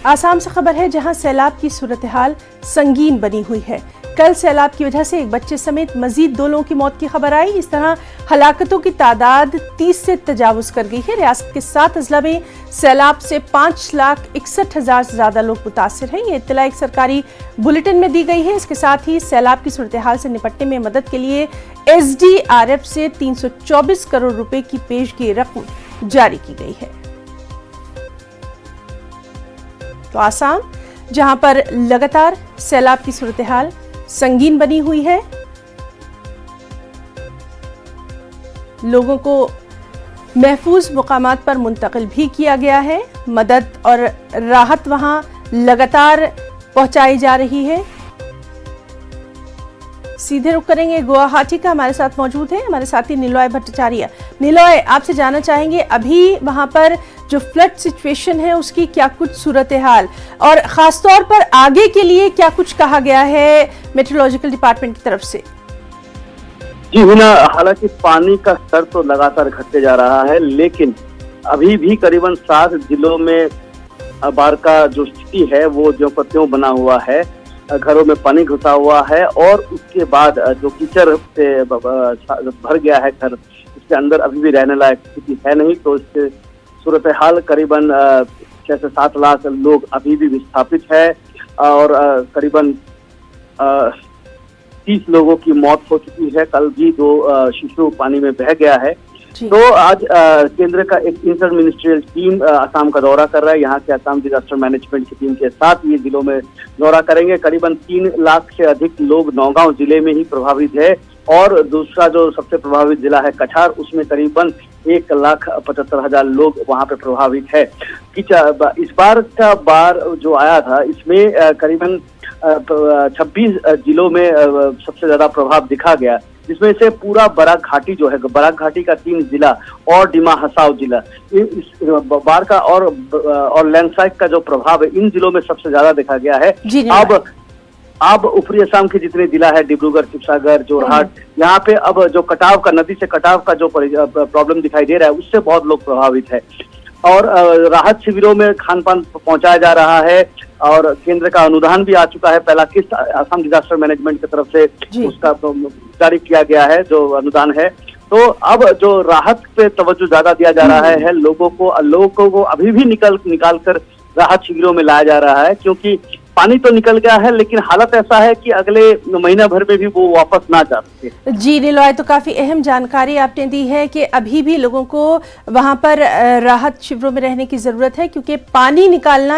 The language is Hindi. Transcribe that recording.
आसाम से खबर है जहां सैलाब की सूरत हाल संगीन बनी हुई है। कल सैलाब की वजह से एक बच्चे समेत मजीद 2 लोगों की मौत की खबर आई। इस तरह हलाकतों की तादाद 30 से तजावुज कर गई है। रियासत के 7 अजला में सैलाब से 5,61,000 से ज्यादा लोग मुतासिर हैं। ये इत्तला एक सरकारी बुलेटिन में दी गई है। इसके साथ ही सैलाब की सूरत हाल से निपटने में मदद के लिए SDRF से 324 करोड़ रुपए की पेशगी रकम जारी की गई है। तो आसाम जहां पर लगातार सैलाब की सूरत हाल संगीन बनी हुई है, लोगों को महफूज मुकामात पर मुंतकिल भी किया गया है। मदद और राहत वहां लगातार पहुंचाई जा रही है। सीधे रुख करेंगे गुवाहाटी का। हमारे साथ मौजूद है हमारे साथी निलॉय भट्टाचार्य। निलॉय, आपसे जानना चाहेंगे अभी वहां पर जो फ्लड सिचुएशन है उसकी क्या कुछ सूरत हाल, और खासतौर पर आगे के लिए क्या कुछ कहा गया है मेट्रोलॉजिकल डिपार्टमेंट की तरफ से? जी हिना, हालांकि पानी का स्तर तो लगातार घटते जा रहा है, लेकिन अभी भी करीबन 7 जिलों में बाढ़ का जो स्थिति है वो जो त्यों बना हुआ है। घरों में पानी घुसा हुआ है और उसके बाद जो कीचड़ से भर गया है घर, उसके अंदर अभी भी रहने लायक स्थिति है नहीं। तो इससे सूरत हाल करीबन 6 से 7 लाख लोग अभी भी विस्थापित है और करीबन 30 लोगों की मौत हो चुकी है। कल भी 2 शिशु पानी में बह गया है। तो आज केंद्र का एक इंटर मिनिस्ट्रियल टीम असम का दौरा कर रहा है। यहाँ के असम डिजास्टर मैनेजमेंट की टीम के साथ ये जिलों में दौरा करेंगे। करीबन 3 लाख से अधिक लोग नौगांव जिले में ही प्रभावित है और दूसरा जो सबसे प्रभावित जिला है कछार, उसमें करीबन 1,75,000 लोग वहां पे प्रभावित है। इस बार का बाढ़ जो आया था इसमें करीबन 26 जिलों में सबसे ज्यादा प्रभाव दिखा गया, जिसमें से पूरा बराक घाटी जो है, बराक घाटी का 3 जिला और डिमा हसाओ जिला, इस बाढ़ का और लैंडस्लाइड का जो प्रभाव है इन जिलों में सबसे ज्यादा देखा गया है। अब ऊपरी असम के जितने जिला है, डिब्रूगढ़, शिवसागर, जोरहाट, यहाँ पे अब जो कटाव का, नदी से कटाव का जो प्रॉब्लम दिखाई दे रहा है उससे बहुत लोग प्रभावित है। और राहत शिविरों में खान पान पहुंचाया जा रहा है और केंद्र का अनुदान भी आ चुका है। पहला किस्त असम डिजास्टर मैनेजमेंट की तरफ से उसका जारी किया गया है जो अनुदान है। तो अब जो राहत पे तवज्जो ज्यादा दिया जा रहा है, लोगों को अभी भी निकाल कर राहत शिविरों में लाया जा रहा है, क्योंकि पानी तो निकल गया है लेकिन हालत ऐसा है कि अगले महीना भर में भी वो वापस ना जा सके। जी निलॉय, तो काफी अहम जानकारी आपने दी है कि अभी भी लोगों को वहां पर राहत शिविरों में रहने की जरूरत है, क्योंकि पानी निकालना